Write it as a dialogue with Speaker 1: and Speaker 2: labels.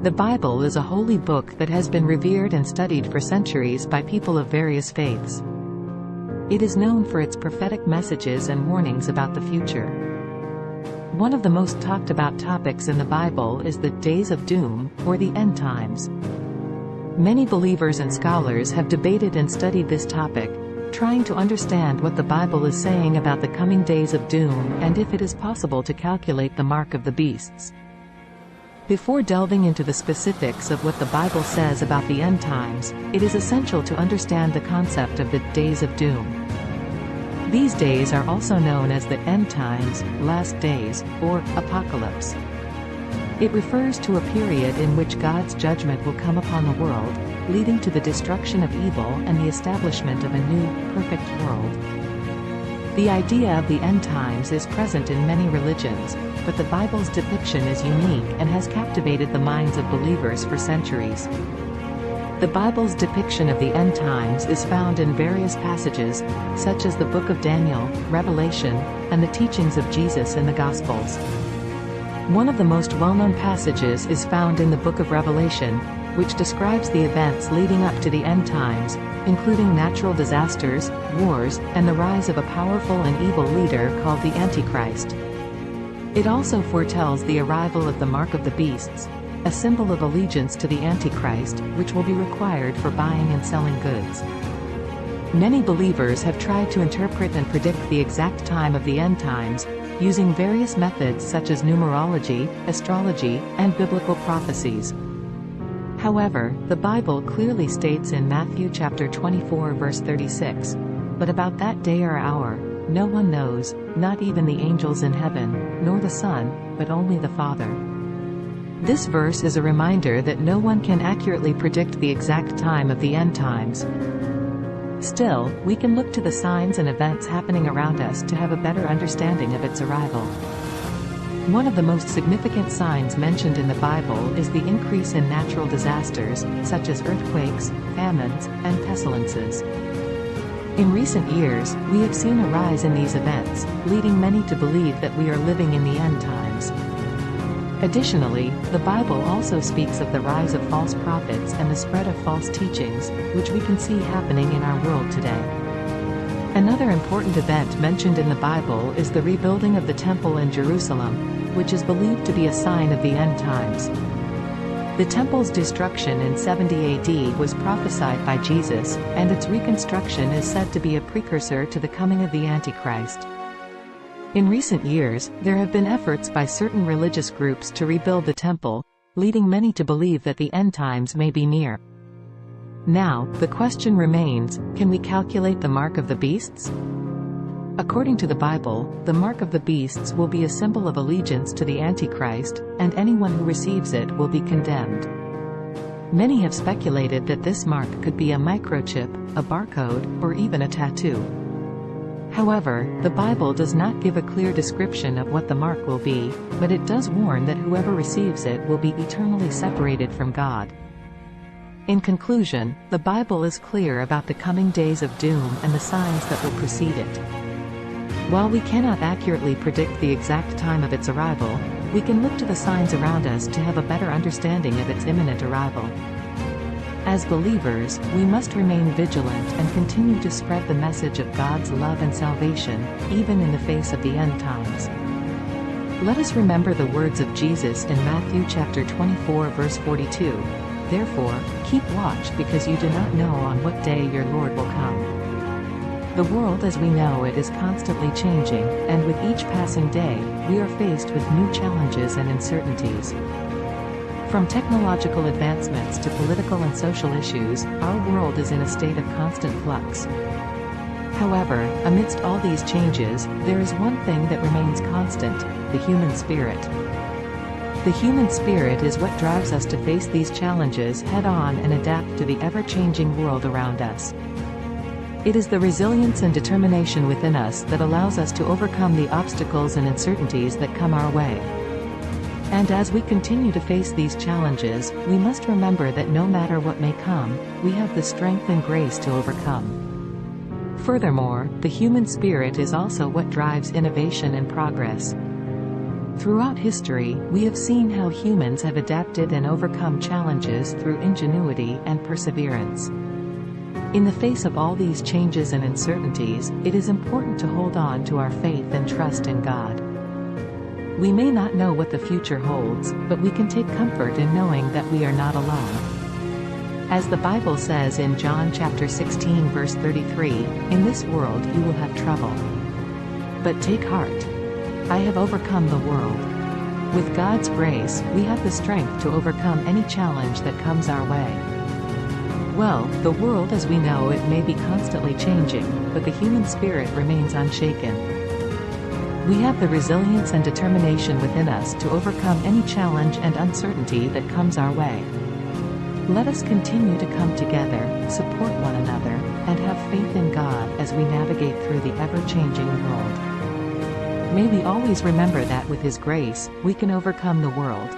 Speaker 1: The Bible is a holy book that has been revered and studied for centuries by people of various faiths. It is known for its prophetic messages and warnings about the future. One of the most talked about topics in the Bible is the days of doom, or the end times. Many believers and scholars have debated and studied this topic, trying to understand what the Bible is saying about the coming days of doom and if it is possible to calculate the mark of the beasts. Before delving into the specifics of what the Bible says about the end times, it is essential to understand the concept of the days of doom. These days are also known as the end times, last days, or apocalypse. It refers to a period in which God's judgment will come upon the world, leading to the destruction of evil and the establishment of a new, perfect world. The idea of the end times is present in many religions, but the Bible's depiction is unique and has captivated the minds of believers for centuries. The Bible's depiction of the end times is found in various passages, such as the Book of Daniel, Revelation, and the teachings of Jesus in the Gospels. One of the most well-known passages is found in the Book of Revelation, which describes the events leading up to the end times, including natural disasters, wars, and the rise of a powerful and evil leader called the Antichrist. It also foretells the arrival of the mark of the beasts, a symbol of allegiance to the Antichrist, which will be required for buying and selling goods. Many believers have tried to interpret and predict the exact time of the end times, using various methods such as numerology, astrology, and biblical prophecies. However, the Bible clearly states in Matthew chapter 24 verse 36, "But about that day or hour, no one knows, not even the angels in heaven, nor the Son, but only the Father." This verse is a reminder that no one can accurately predict the exact time of the end times. Still, we can look to the signs and events happening around us to have a better understanding of its arrival. One of the most significant signs mentioned in the Bible is the increase in natural disasters, such as earthquakes, famines, and pestilences. In recent years, we have seen a rise in these events, leading many to believe that we are living in the end times. Additionally, the Bible also speaks of the rise of false prophets and the spread of false teachings, which we can see happening in our world today. Another important event mentioned in the Bible is the rebuilding of the Temple in Jerusalem, which is believed to be a sign of the end times. The temple's destruction in 70 AD was prophesied by Jesus, and its reconstruction is said to be a precursor to the coming of the Antichrist. In recent years, there have been efforts by certain religious groups to rebuild the temple, leading many to believe that the end times may be near. Now, the question remains, can we calculate the mark of the beasts? According to the Bible, the mark of the beasts will be a symbol of allegiance to the Antichrist, and anyone who receives it will be condemned. Many have speculated that this mark could be a microchip, a barcode, or even a tattoo. However, the Bible does not give a clear description of what the mark will be, but it does warn that whoever receives it will be eternally separated from God. In conclusion, the Bible is clear about the coming days of doom and the signs that will precede it. While we cannot accurately predict the exact time of its arrival, we can look to the signs around us to have a better understanding of its imminent arrival. As believers, we must remain vigilant and continue to spread the message of God's love and salvation, even in the face of the end times. Let us remember the words of Jesus in Matthew chapter 24 verse 42, "Therefore, keep watch because you do not know on what day your Lord will come." The world as we know it is constantly changing, and with each passing day, we are faced with new challenges and uncertainties. From technological advancements to political and social issues, our world is in a state of constant flux. However, amidst all these changes, there is one thing that remains constant: the human spirit. The human spirit is what drives us to face these challenges head-on and adapt to the ever-changing world around us. It is the resilience and determination within us that allows us to overcome the obstacles and uncertainties that come our way. And as we continue to face these challenges, we must remember that no matter what may come, we have the strength and grace to overcome. Furthermore, the human spirit is also what drives innovation and progress. Throughout history, we have seen how humans have adapted and overcome challenges through ingenuity and perseverance. In the face of all these changes and uncertainties, it is important to hold on to our faith and trust in God. We may not know what the future holds, but we can take comfort in knowing that we are not alone. As the Bible says in John chapter 16 verse 33, "In this world you will have trouble. But take heart. I have overcome the world." With God's grace, we have the strength to overcome any challenge that comes our way. Well, the world as we know it may be constantly changing, but the human spirit remains unshaken. We have the resilience and determination within us to overcome any challenge and uncertainty that comes our way. Let us continue to come together, support one another, and have faith in God as we navigate through the ever-changing world. May we always remember that with His grace, we can overcome the world.